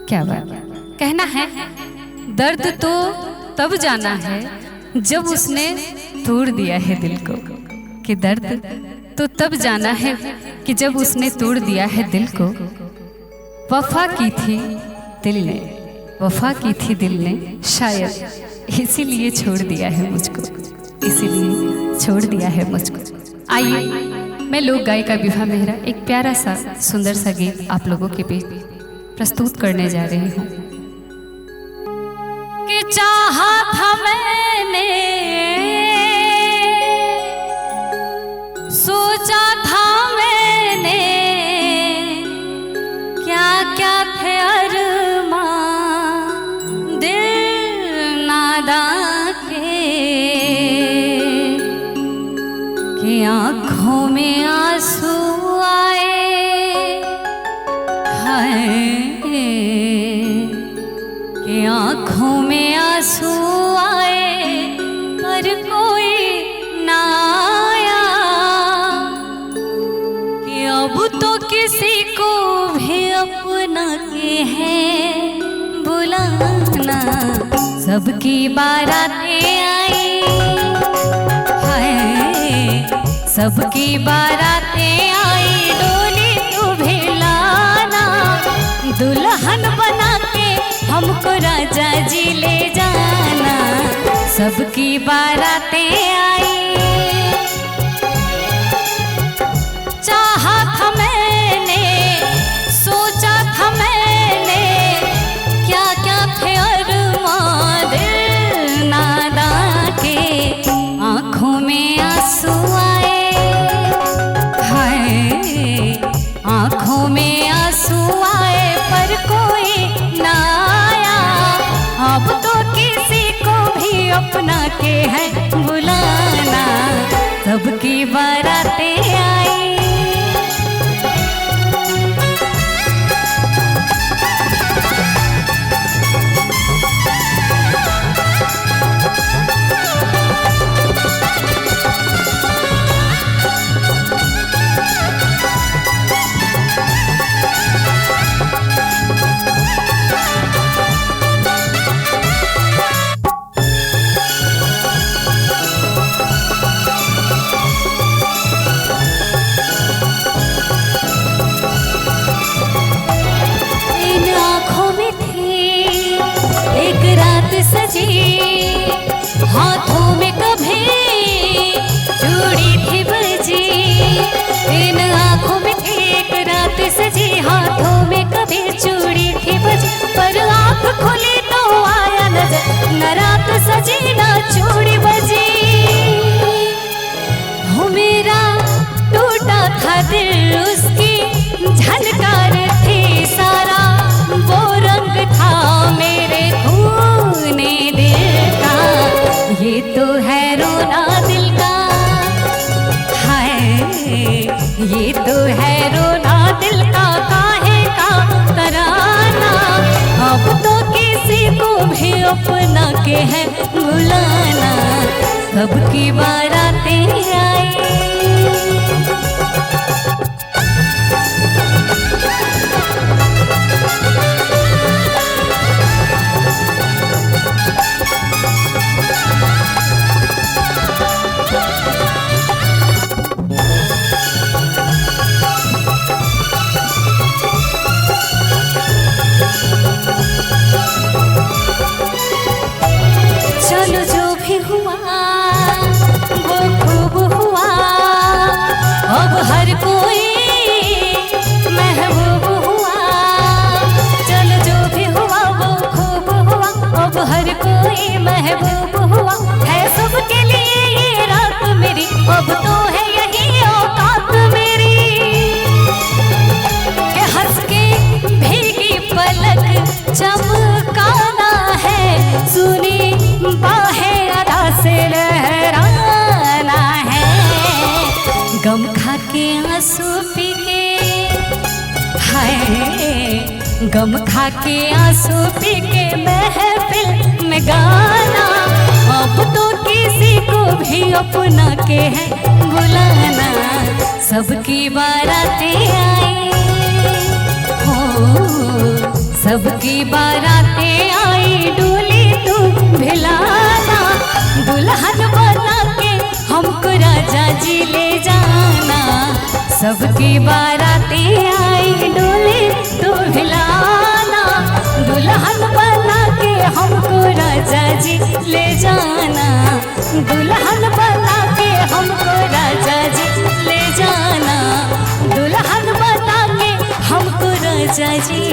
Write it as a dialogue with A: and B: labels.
A: क्या बात कहना है। दर्द तो तब जाना है जब उसने तोड़ दिया है दिल को, कि दर्द तो तब जाना है कि जब उसने तोड़ दिया है दिल को। वफा की थी दिल ने, वफा की थी दिल ने, शायद इसीलिए छोड़ दिया है मुझको, इसीलिए छोड़ दिया है मुझको। आइए मैं लोक गायिका विभा मेहरा एक प्यारा सा सुंदर सा गीत आप लोगों के बीच प्रस्तुत करने जा रही हूँ। कि चाहा था मैंने, सोचा था मैंने, क्या क्या थे अरमां दिल नादां के, कि आँखों में आंसू आए, हाय कि आँखों में आंसू आए पर कोई ना आया, कि अब तो किसी को भी अपना के है बुलाना। सबकी बारातें आई, हाय सबकी बारातें आई, डोली तू भी लाना, दुल्हन बना के हमको राजा जी ले जाना। सबकी बारातें आई, चाहा था मैंने, सोचा था मैंने, क्या क्या थे अरमां दिल नादां के, आँखों में आंसू आए, हाय आँखों में आंसू आए पर कोई ना आया, अब तो किसी को भी अपना के है बुलाना। सबकी बारातें आई, हाथों में कभी चूड़ी थी बजी, इन आँखों में थी एक रात सजी, हाथों में कभी चूड़ी थी बजी, पर आँख खुली तो आया नजर, न रात सजी न चूड़ी बजी। हो मेरा टूटा था दिल, उसकी झनकार थी सारा, वो रंग था मेरे खूने दिल का, ये तो है रोना दिल का, हाय ये तो है रोना दिल का, काहे का तराना। अब तो किसी को भी अपना के है बुलाना। सबकी बारातें आई, चलो जो भी हुआ वो खूब हुआ, अब हर कोई महबूब हुआ। चलो जो भी हुआ वो खूब हुआ, अब हर कोई महबूब हुआ। है सबके लिए ये रात मेरी, अब तो है यही औकात मेरी, कि हंस के भीगी पलक चमकाना है, सुनी बाहें अदा से लहराना है। गम खा के आंसू पी के, हाय गम खा के आंसू पी के महफिल में गाना। अब तो किसी को भी अपना के है बुलाना। सबकी बारातें आई हो सबकी बारातें आई डोली तू भिलाना, दुल्हन बना के हमको राजा जी ले जाना। सबकी बारातें आई डोली तू भिलाना, दुल्हन बना के हमको राजा जी ले जाना। दुल्हन बना के हमको राजा जी ले जाना, दुल्हन बना के हमको राजा जी